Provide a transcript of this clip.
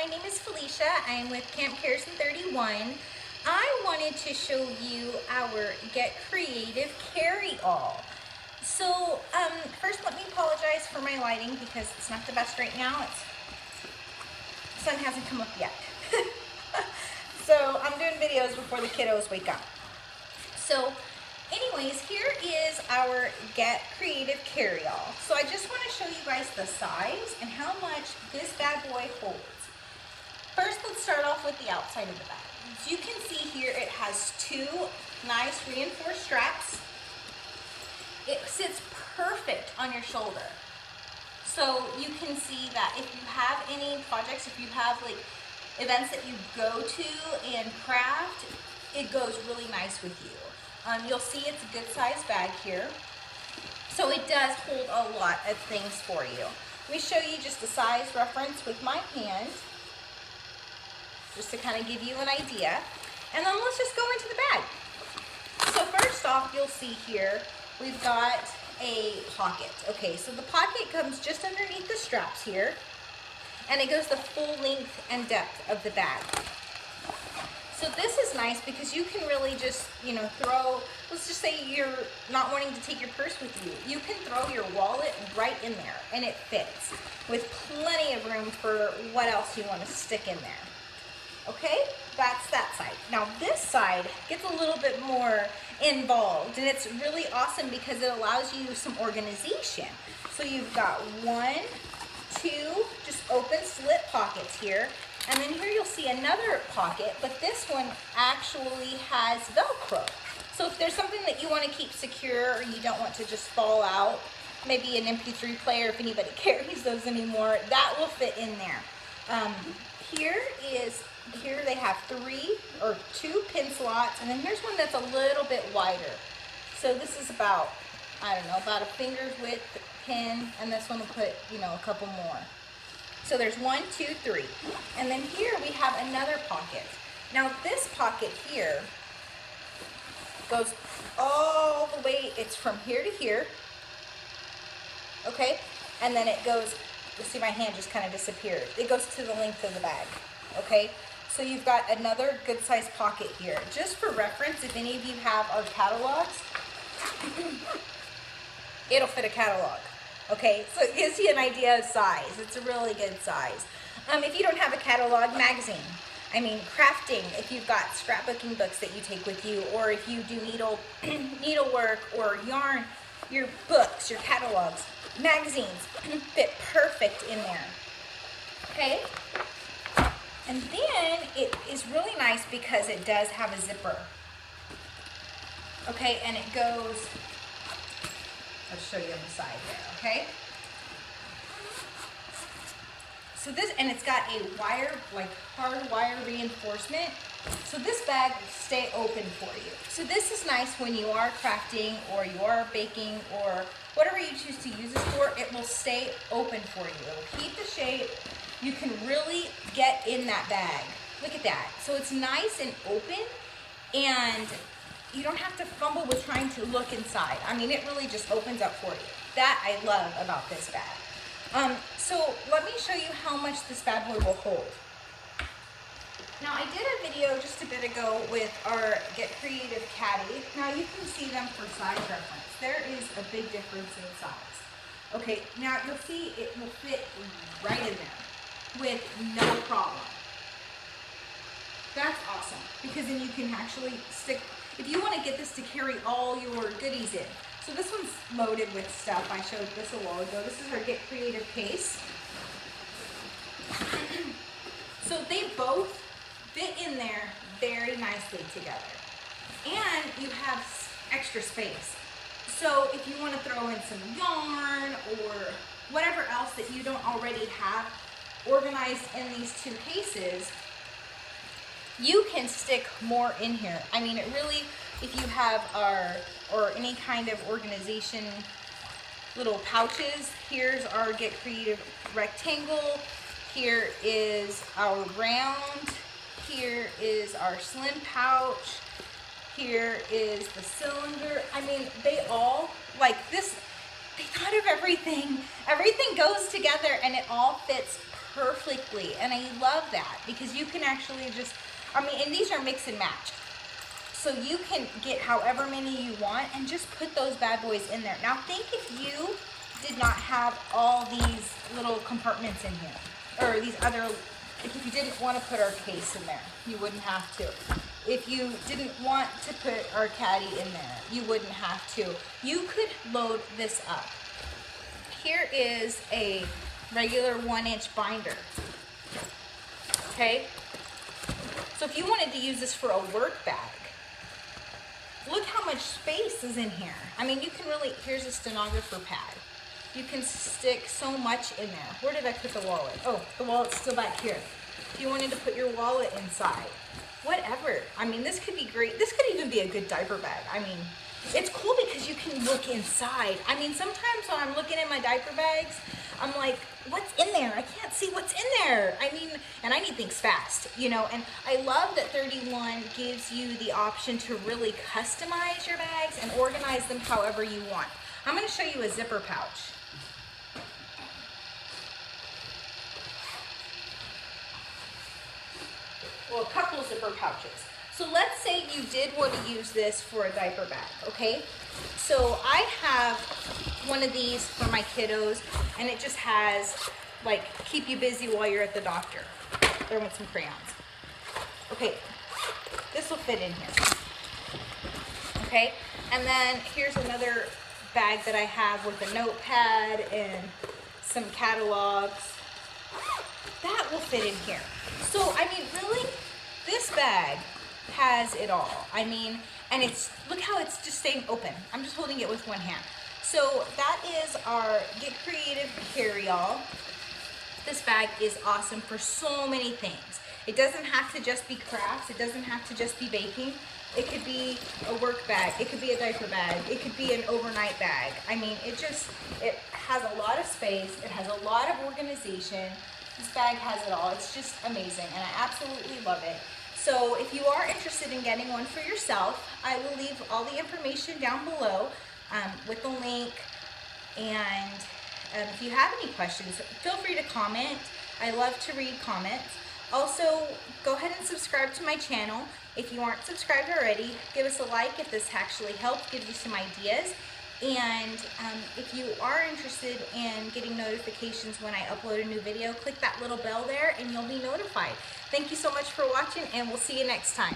my name is Felicia. I'm with Camp Harrison 31. I wanted to show you our Get Creative Carry-All. So, first let me apologize for my lighting because it's not the best right now. The sun hasn't come up yet. So, I'm doing videos before the kiddos wake up. So, anyways, here is our Get Creative Carry-All. So I just want to show you guys the size and how much this bad boy holds. First, let's start off with the outside of the bag. As you can see here, it has two nice reinforced straps. It sits perfect on your shoulder. So you can see that if you have any projects, if you have like events that you go to and craft, it goes really nice with you. You'll see it's a good sized bag here. So it does hold a lot of things for you. Let me show you just a size reference with my hand, just to kind of give you an idea. And then let's just go into the bag. So first off, you'll see here, we've got a pocket. Okay, so the pocket comes just underneath the straps here, and it goes the full length and depth of the bag. So this is nice because you can really just, throw, let's just say you're not wanting to take your purse with you. You can throw your wallet right in there and it fits with plenty of room for what else you want to stick in there. Okay, that's that side. Now this side gets a little bit more involved, and it's really awesome because it allows you some organization. So you've got 1, 2, just open slit pockets here. And then here you'll see another pocket, but this one actually has Velcro. So if there's something that you want to keep secure or you don't want to just fall out, maybe an MP3 player if anybody carries those anymore, that will fit in there. Here they have 2 pin slots, and then here's one that's a little bit wider. So this is about a finger's width pin, and this one will put, a couple more. So there's 1, 2, 3. And then here we have another pocket. Now this pocket here goes all the way, it's from here to here. Okay? And then it goes, you'll see my hand just kind of disappeared. It goes to the length of the bag. Okay? So you've got another good sized pocket here. Just for reference, if any of you have our catalogs, it'll fit a catalog. Okay, so it gives you an idea of size. It's a really good size. If you don't have a catalog, magazine. Crafting, if you've got scrapbooking books that you take with you, or if you do needlework or yarn, your books, your catalogs, magazines fit perfect in there. Okay? And then it is really nice because it does have a zipper. Okay, and it goes, I'll show you on the side there, okay? So and it's got a wire, like hard wire reinforcement. So this bag will stay open for you. So this is nice when you are crafting or you are baking or whatever you choose to use this for, it will stay open for you. It will keep the shape. You can really get in that bag. Look at that. So it's nice and open, and you don't have to fumble with trying to look inside. It really just opens up for you. That I love about this bag. So let me show you how much this bad boy will hold. Now I did a video just a bit ago with our Get Creative Caddy. Now you can see them for size reference. There is a big difference in size. Okay, now you'll see it will fit right in there with no problem. That's awesome, because then you can actually stick, if you want to get this to carry all your goodies in. So this one's loaded with stuff. I showed this a while ago. This is our Get Creative case. So they both fit in there very nicely together. And you have extra space. So if you want to throw in some yarn or whatever else that you don't already have organized in these 2 cases, you can stick more in here. It really, if you have or any kind of organization little pouches, here's our Get Creative rectangle, here is our round, here is our slim pouch, here is the cylinder. They all, like this, they thought of everything. Everything goes together and it all fits perfectly. And I love that because you can actually just, I mean, and these are mix and match. So you can get however many you want and just put those bad boys in there. Now think if you did not have all these little compartments in here, or these other, if you didn't want to put our case in there, you wouldn't have to. If you didn't want to put our caddy in there, you wouldn't have to. You could load this up. Here is a regular 1-inch binder, okay? So if you wanted to use this for a work bag, look how much space is in here. I mean, you can really, here's a stenographer pad. You can stick so much in there. Where did I put the wallet? Oh, the wallet's still back here. If you wanted to put your wallet inside, whatever. I mean, this could be great. This could even be a good diaper bag. I mean, it's cool because you can look inside. I mean, sometimes when I'm looking in my diaper bags, I'm like, what's in there? I can't see what's in there. I mean, and I need things fast, you know, and I love that 31 gives you the option to really customize your bags and organize them however you want. I'm going to show you a zipper pouch. Well, a couple of zipper pouches. So let's say you did want to use this for a diaper bag, okay? So I have one of these for my kiddos, and it just has, like, keep you busy while you're at the doctor. There went some crayons. Okay, this will fit in here. Okay, and then here's another bag that I have with a notepad and some catalogs. That will fit in here. So, I mean, really, this bag has it all. I mean, and it's, look how it's just staying open. I'm just holding it with one hand. So that is our Get Creative Carry-All. This bag is awesome for so many things. It doesn't have to just be crafts. It doesn't have to just be baking. It could be a work bag. It could be a diaper bag. It could be an overnight bag. I mean, it has a lot of space. It has a lot of organization. This bag has it all. It's just amazing, and I absolutely love it. So if you are interested in getting one for yourself, I will leave all the information down below with the link. And if you have any questions, feel free to comment. I love to read comments. Also, go ahead and subscribe to my channel. If you aren't subscribed already, give us a like if this actually helped, gives you some ideas. And if you are interested in getting notifications when I upload a new video, click that little bell there and you'll be notified. Thank you so much for watching, and we'll see you next time.